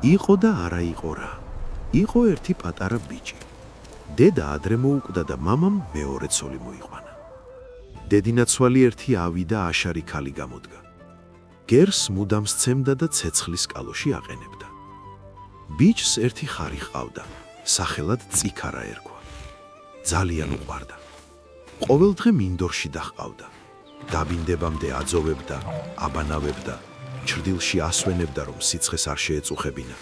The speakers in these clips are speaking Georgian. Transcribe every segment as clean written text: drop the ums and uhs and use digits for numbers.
იყო და არა იყო რა. იყო ერთი პატარა ბიჭი. დედა ადრე მოუკვდა და მამამ მეორე ცოლი მოიყვანა. დედინაცვალი ერთი ავი და აშარი ქალი გამოდგა. გერს მუდამ სცემდა და ცეცხლის კალოში აყენებდა. ბიჭს ერთი ხარი ჰყავდა, სახელად წიქარა ერქვა. ძალიან უყვარდა. ყოველდღე მინდორში დაჰყავდა. დაბინდებამდე აძოვებდა, აბანავებდა, ჩრდილში ასვენებდა, რომ სიცხეს არ შეეწუხებინა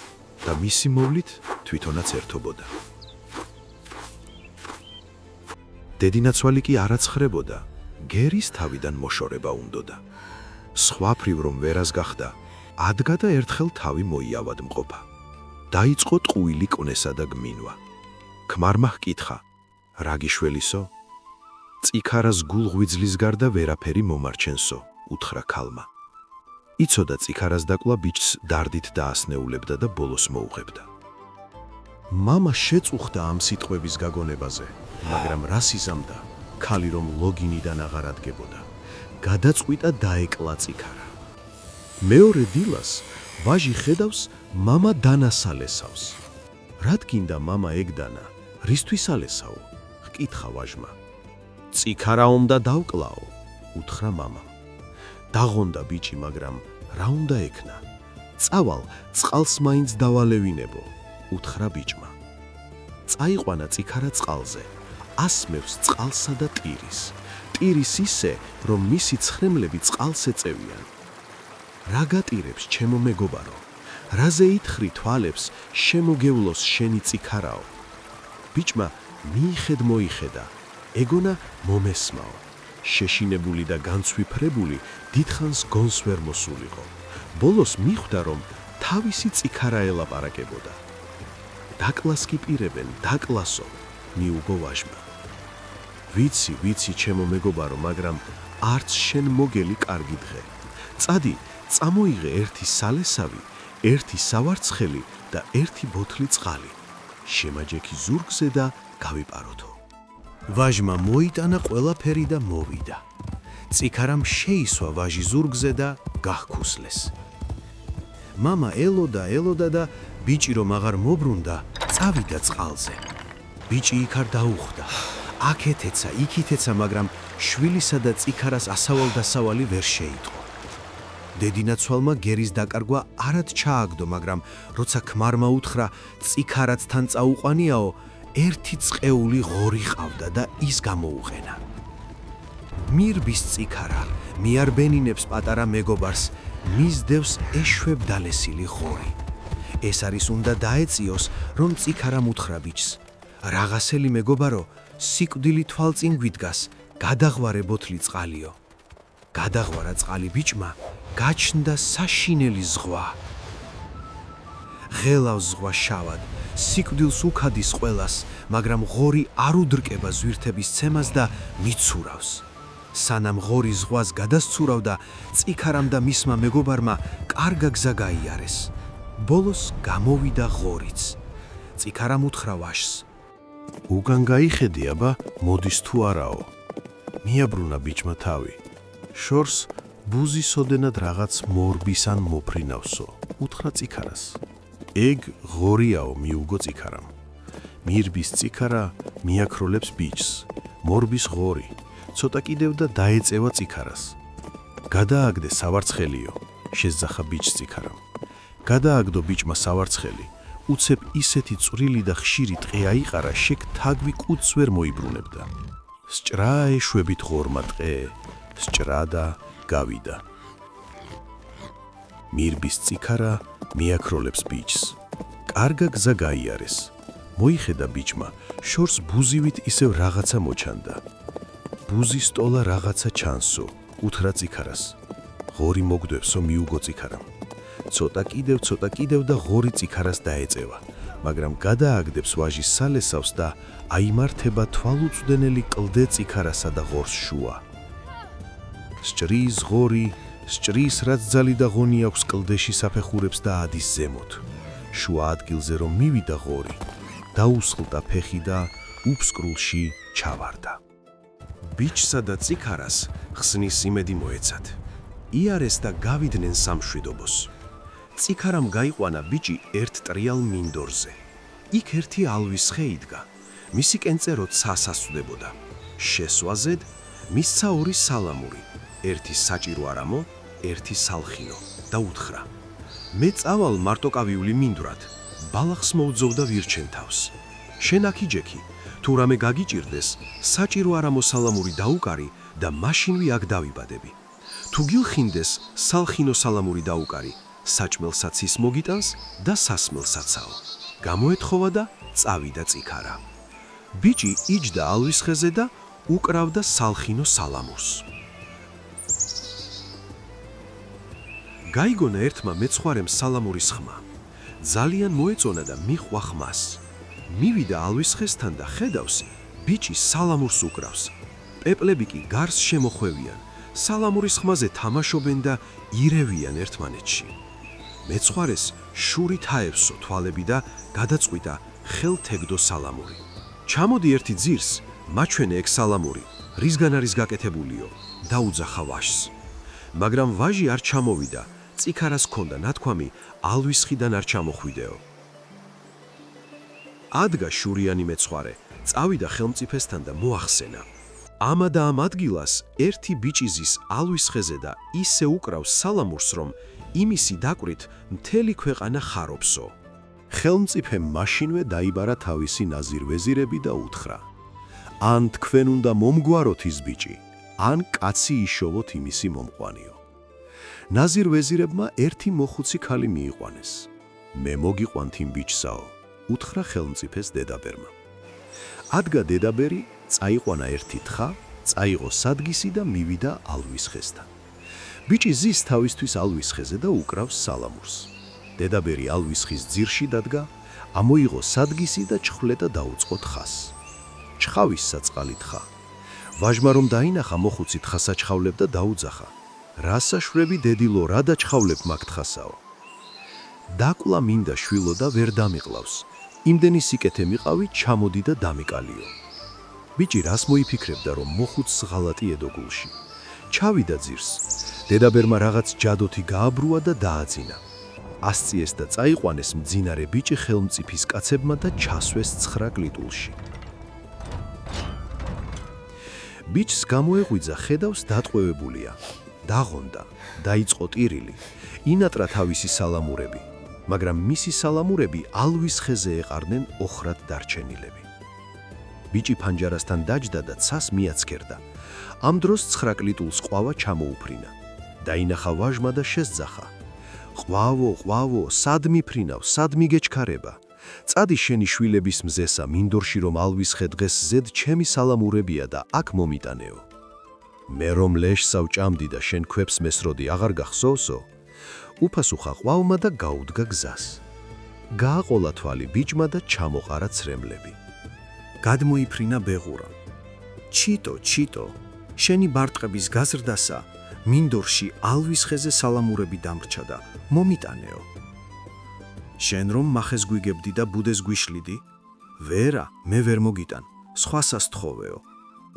და მისი მოვლით თვითონაც ერთობოდა. დედინაცვალი კი არ აცხრებოდა, გერის თავიდან მოშორება უნდოდა. სხვაფრივ რომ ვერას გახდა, ადგა და ერთხელ თავი მოიავადმყოფა. დაიწყო ტყუილი კვნესა და გმინვა. ქმარმა ჰკითხა, რა გიშველისო? წიქარას გულღვიძლის გარდა ვერაფერი მომარჩენსო, უთხრა ქალმა. იცოდა წიქარას დაკლა ბიჭს დარდით დაასნეულებდა და ბოლოს მოუღებდა. მამა შეწუხდა ამ სიტყვების გაგონებაზე, მაგრამ რას იზამდა, ქალი რომ ლოგინიდან აღარ ადგებოდა. გადაწყვიტა დაეკლა წიქარა. მეორე დილას ვაჟი ხედავს, მამა დანას ალესავს. რად გინდა მამა ეგდანა, რისთვის ალესაო? ჰკითხა ვაჟმა. წიქარა უნდა დავკლაო, უთხრა მამამ. დაღონდა ბიჭი, მაგრამ რა უნდა ექნა? წავალ, წყალს მაინც დავალევინებო, უთხრა ბიჭმა. წაიყვანა წიქარა წყალზე, ასმევს წყალსა და ტირის. ტირის ისე, რომ მისი ცხრემლები წყალს ეწევიან. რა გატირებს, ჩემო მეგობარო? რაზე ითხრი თვალებს, შემოგევლოს შენი წიქარაო? ბიჭმა მიიხედ მოიხედა, ეგონა მომესმაო. შეშინებული და განცვიფრებული, დიდხანს გონს ვერ მოსულიყო. ბოლოს მიხვდა, რომ თავისი წიქარა ელაპარაკებოდა. დაკლას კი პირებენ, დაკლასო, მიუგო ვაჟმა. ვიცი, ჩემო მეგობარო, მაგრამ არც შენ მოგელი კარგი დღე. წადი, წამოიღე ერთი სალესავი, ერთი სავარცხელი და ერთი ბოთლი წყალი. შემაჯექი ზურგზე და გავიპაროთო. ვაჟმა მოიტანა ყველაფერი და მოვიდა. წიქარამ შეისვა ვაჟი ზურგზე და გაჰქუსლეს. მამა ელოდა და ბიჭი რომ აღარ მობრუნდა, წავიდა წყალზე. ბიჭი იქ არ დაუხვდა. აქეთეცა, იქითეცა, მაგრამ შვილისა და წიქარას ასავალ-დასავალი ვერ შეიტყო. დედინაცვალმა გერის დაკარგვა არად ჩააგდო, მაგრამ როცა ქმარმა უთხრა, წიქარაც თან წაუყვანიაო, ერთი წყეული ღორი ყავდა და ის გამოუყენა. მირბის წიქარა, მიარბენინებს პატარა მეგობარს, მისდევს ეშვებდალესილი ღორი. ეს არის უნდა დაეწიოს, რომ წიქარამ უთხრა ბიჭს. რაღაცელი მეგობარო, სიკვდილი თვალწინ გვიდგას, გადაღვარე ბოთლი წყალიო. გადაღვარა წყალი ბიჭმა, გაჩნდა საშინელი ზღვა. ღელავს ზღვა შავად, სიკვდილს უქადის ყველას, მაგრამ ღორი არ უდრკება ზვირთების ცემას და მიცურავს. სანამ ღორი ზღვას გადასცურავდა, წიქარამ და მისმა მეგობარმა კარგა გზა გაიარეს. ბოლოს გამოვიდა ღორიც. წიქარამ უთხრა ვაჟს. უგან გაიხედი, აბა, მოდის თუ არაო. მიაბრუნა ბიჭმა თავი. შორს ბუზისოდენად რაღაც მორბის ან მოფრინავსო, უთხრა წიქარას. ეგ ღორიაო, მიუგო წიქარამ. მირბის წიქარა მიაქროლებს ბიჭს, მორბის ღორი, ცოტა კიდევ და დაეწევა წიქარას. გადააგდე სავარცხელიო, შესძახა ბიჭს წიქარამ. გადააგდო ბიჭმა სავარცხელი, უცებ ისეთი წვრილი და ხშირი ტყე აიყარა, შეკ თაგვი კუდს ვერ მოიბრუნებდა. სჭრა ეშვებით ღორმა ტყე, სჭრა და გავიდა. მირბის წიქარა მიაქროლებს ბიჭს. კარგა გზა გაიარეს. მოიხედა ბიჭმა, შორს ბუზივით ისევ რაღაცა მოჩანდა. ბუზის ტოლა რაღაცა ჩანსო, უთხრა წიქარას. ღორი მოგდევსო, მიუგო წიქარამ. ცოტა კიდევ და ღორი წიქარას დაეწევა, მაგრამ გადააგდებს ვაჟის სალესავს და აიმართება თვალუწვდენელი კლდე წიქარასა და ღორს შუა. სჭრის ღორი, სჭრის რაც ძალი და ღონი აქვს კლდეში საფეხურებს და ადის ზემოთ. შუა ადგილზე რომ მივიდა ღორი, დაუსხლდა ფეხი და უფსკრულში ჩავარდა. ბიჭსა და წიქარას ხსნის იმედი მოეცათ. იარეს და გავიდნენ სამშვიდობოს. წიქარამ გაიყვანა ბიჭი ერთ ტრიალ მინდორზე. იქ ერთი ალვის ხე იდგა. მისი კენწე როცა სასვდებოდა. შესვაზედ მისცა ორი სალამური, ერთი საჭირო არამო, ერთი სალხინო და უთხრა: მე წავალ მარტოკავიული მინდვრად, ბალახს მოვძოვ და ვირჩენ თავს. შენ აქ იჯექი, თუ რამე გაგიჭირდეს, საჭირო არამო სალამური დაუკარი და მაშინვე აქ დავიბადები. თუ გილხინდეს, სალხინო სალამური დაუკარი, საჭმელსაც ის მოგიტანს და სასმელსაცაო. გამოეთხოვა და წავიდა წიქარა. ბიჭი იჯდა ალვის ხეზე და უკრავდა სალხინო სალამურს. გაიგონა ერთმა მეცხვარემ სალამურის ხმა. ძალიან მოეწონა და მიჰყვა ხმას. მივიდა ალვის ხესთან და ხედავს, ბიჭი სალამურს უკრავს. პეპლები კი გარს შემოხვევიან, სალამურის ხმაზე თამაშობენ და ირევიან ერთმანეთში. მეცხვარეს შურით აევსო თვალები და გადაწყვიტა ხელთეგდო სალამური. ჩამოდი ერთი ძირს, მაჩვენე ეგ სალამური, რისგან არის გაკეთებულიო, დაუძახა ვაჟს. მაგრამ ვაჟი არ ჩამოვიდა, წიქარას ჰქონდა ნათქვამი ალვის ხიდან არ ჩამოხვიდეო. ადგა შურიანი მეცხვარე, წავიდა ხელმწიფესთან და მოახსენა. ამა და ამ ადგილას ერთი ბიჭი ზის ალვის ხეზე და ისე უკრავს სალამურს, რომ იმისი დაკვრით მთელი ქვეყანა ხარობსო. ხელმწიფემ მაშინვე დაიბარა თავისი ნაზირვეზირები და უთხრა: ან თქვენ უნდა მომგვაროთ ის ბიჭი, ან კაცი იშოვოთ იმისი მომყვანიო. ნაზირვეზირებმა ერთი მოხუცი ქალი მიიყვანეს. მე მოგიყვანთ იმ ბიჭსაო, უთხრა ხელმწიფეს დედაბერმა. ადგა დედაბერი, წაიყვანა ერთი თხა, წაიღო სადგისი და მივიდა ალვის ხესთან. ბიჭი ზის თავისთვის ალვის ხეზე და უკრავს სალამურს. დედაბერი ალვის ხის ძირში დადგა, ამოიღო სადგისი და ჩხვლეტა დაუწყო თხას. ჩხავის საწყალი თხა. ვაჟმა რომ დაინახა მოხუცი თხას აჩხავლებ და დაუძახა: რა საშვები დედილო, რა დაჩხავლებ მაგ თხასაო? დაკლა მინდა შვილო და ვერ დამიყლავს. იმდენი სიკეთე მიყავი, ჩამოდი და დამიკალიო. ბიჭი რას მოიფიქრებდა, რომ მოხუცს ღალატი ედო გულში. ჩავიდა ძირს. დედაბერმა რაღაც ჯადოთი გააბრუა და დააძინა. ასწიეს და წაიყვანეს მძინარე ბიჭი ხელმწიფის კაცებმა და ჩასვეს 9 კლიტულში. ბიჭს გამოეღვიძა, ხედავს დატყვევებულია. დაღონდა, დაიწყო ტირილი, ინატრა თავისი სალამურები, მაგრამ მისი სალამურები ალვის ხეზე ეყარნენ ოხრად დარჩენილები. ბიჭი ფანჯარასთან დაჯდა და ცას მიაცქერდა. ამ დროს 9 კლიტულს ყვავა ჩამოუფრინა. დაინახა ვაჟმა და შესძახა: ყვავო, ყვავო, სად მიფრინავ, სად მიგეჩქარება? წადი შენი შვილების მზესა, მინდორში რომ ალვის ხე დღეს ზედ ჩემი სალამურებია და აქ მომიტანეო. მე რომ ლეშს ავჭამდი და შენ ქვებს მესროდი აღარ გახსოვსო? უფასუხა ყვავმა და გაუდგა გზას. გააყოლა თვალი ბიჭმა და ჩამოყარა ცრემლები. გადმოიფრინა ბეღურა. ჩიტო, ჩიტო, შენი ბარტყების გაზრდასა, მინდორში ალვის ხეზე სალამურები დამრჩა და მომიტანეო. შენ რომ მახეს გვიგებდი და ბუდეს გვიშლიდი? ვერა, მე ვერ მოგიტან, სხვასას თხოვეო,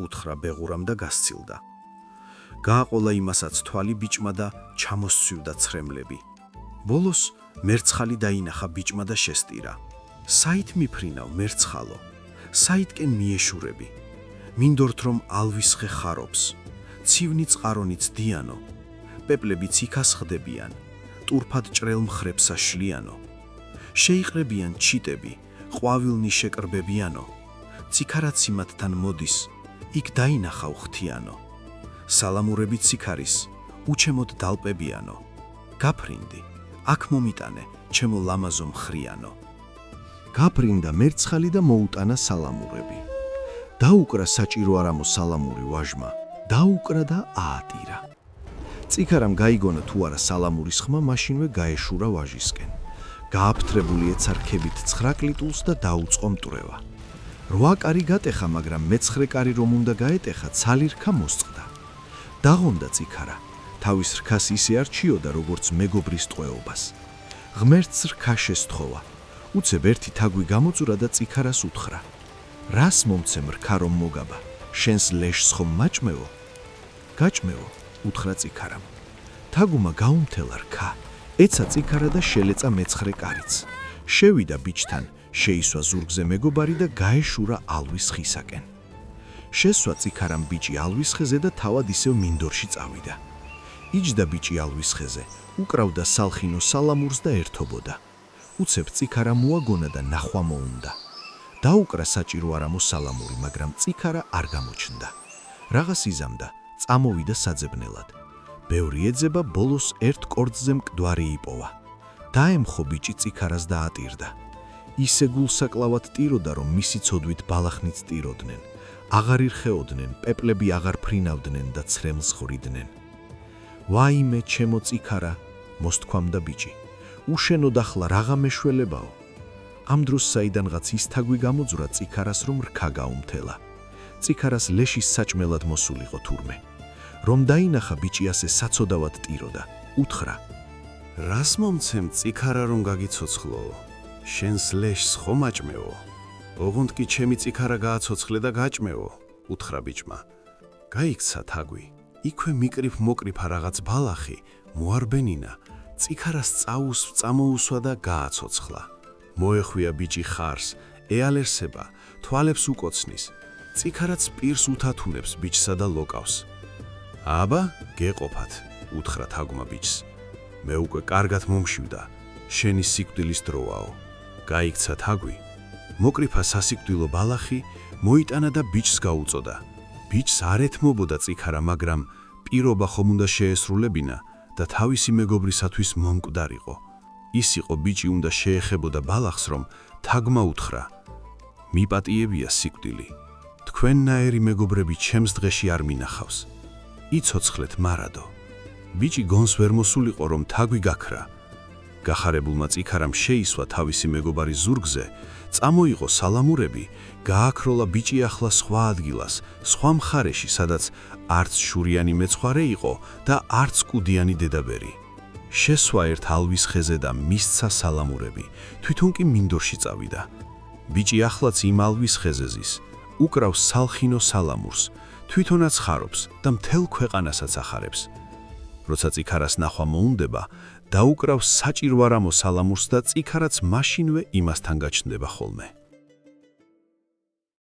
უთხრა ბეღურამ და გასცილდა. გააყოლა იმასაც თვალი ბიჭმა და ჩამოსცვივდა ცრემლები. ბოლოს მერცხალი დაინახა ბიჭმა და შესტირა. საით მიფრინავ, მერცხალო, საითკენ მიეშურები? მინდორთ რომ ალვის ხე ხარობს, ცივნი წყარონიც დიანო, პეპლები ციქას ხდებიან, ტურფად ჭრელ მხრებსა შლიანო. შეიყრებიან ჩიტები, ყვავილნი შეკრბებიანო, ციქარაც იმათთან მოდის, იქ დაინახავ ხთიანო. სალამურები ციქარის, უჩემოდ დალპებიანო. გაფრინდი, აქ მომიტანე, ჩემო ლამაზო მხრიანო. გაფრინდა მერცხალი და მოუტანა სალამურები. დაუკრა საჭირო არამო სალამური ვაჟმა, დაუკრა და აატირა. წიქარამ გაიგონა თუ არა სალამურის ხმა, მაშინვე გაეშურა ვაჟისკენ. გააფთრებული ეცარქებით 9 კლიტულს და დაუწყო მტვრევა. 8 კარი გატეხა, მაგრამ მე-9 კარი რომ უნდა გაეტეხა, ცალი რქა მოსწყდა. დაღონდა წიქარა, თავის რქას ისე არჩიოდა, როგორც მეგობრის ტყვეობას. ღმერთს რქა შესთხოვა. უცებ ერთი თაგვი გამოწურა და წიქარას უთხრა: რას მომცემ რქა რომ მოგაბა? შენს ლეშს ხომ მაჭმევო? გაჭმევო, უთხრა წიქარამ. თაგუმა გაუმთელა რქა, ეცა წიქარა და შელეწა მეცხრე კარიც. შევიდა ბიჭთან, შეისვა ზურგზე მეგობარი და გაეშურა ალვის ხისაკენ. შესვა წიქარამ ბიჭი ალვის ხეზე და თავად ისევ მინდორში წავიდა. იჯდა ბიჭი ალვის ხეზე, უკრავდა სალხინო სალამურს და ერთობოდა. უცებ წიქარა მოაგონა და ნახვა მოუნდა. დაუკრა საჭირო არამო სალამური, მაგრამ წიქარა არ გამოჩნდა. რაღაც იზამდა, წამოვიდა საძებნელად. ბევრი ეძება, ბოლოს ერთ კორძზე მკვდარი იპოვა. დაემხო ბიჭი წიქარას და ატირდა. ისე გულსაკლავად ტიროდა, რომ მისი ცოდვით ბალახნიც ტიროდნენ. აღარ ირხეოდნენ, პეპლები აღარ ფრინავდნენ და ცრემლს ხვრიდნენ. ვაიმე, ჩემო წიქარა, მოსთქვამდა ბიჭი. უშენოდ ახლა რაღა მეშველებაო. ამ დროს საიდანღაც ის თაგვი გამოძვრა წიქარას, რომ რქა გაუმთელა. წიქარას ლეშის საჭმელად მოსულიყო თურმე. რომ დაინახა ბიჭი ასე საცოდავად ტიროდა, უთხრა: რას მომცემ წიქარა რომ გაგიცოცხლო? შენს ლეშს ხომ აჭმეო? ოღონდ კი ჩემი წიქარა გააცოცხლე და გაჭმეო, უთხრა ბიჭმა. გაიქცა თაგვი, იქვე მიკრიფ მოკრიფა რაღაც ბალახი, მოარბენინა, წიქარას წამოუსვა და გააცოცხლა. მოეხვია ბიჭი ხარს, ეალერსება, თვალებს უკოცნის, წიქარაც პირს უთათუნებს ბიჭსა და ლოკავს. აბა, გეყოფათ, უთხრა თაგვმა ბიჭს. მე უკვე კარგად მომშივდა, შენი სიკვდილის დროაო. გაიქცა თაგვი, მოკრიფა სასიკვდილო ბალახი, მოიტანა და ბიჭს გაუწოდა. ბიჭს არ ეთმობოდა წიქარა, მაგრამ პირობა ხომ უნდა შეესრულებინა და თავისი მეგობრისათვის მომკვდარიყო. ის იყო ბიჭი უნდა შეეხებოდა ბალახს, რომ თაგვმა უთხრა: მიპატიებია სიკვდილი. თქვენნაირი მეგობრები ჩემს დღეში არ მინახავს. იცოცხლეთ მარადო. ბიჭი გონს ვერ მოსულიყო, რომ თაგვი გაქრა. გახარებულმა წიქარამ შეისვა თავისი მეგობარის ზურგზე, წამოიღო სალამურები, გააქროლა ბიჭი ახლა სხვა ადგილას, სხვა მხარეში, სადაც არც შურიანი მეცხვარე იყო და არც კუდიანი დედაბერი. შესვა ერთ ალვის ხეზე და მისცა სალამურები, თვითონ კი მინდორში წავიდა. ბიჭი ახლაც იმ ალვის ხეზე ზის, უკრავს სალხინო სალამურს, თვითონაც ხარობს და მთელ ქვეყანასაც ახარებს. როცა წიქარას ნახვა მოუნდება, დაუკრავს საჭირო არამო სალამურს და წიქარაც მაშინვე იმასთან გაჩნდება ხოლმე.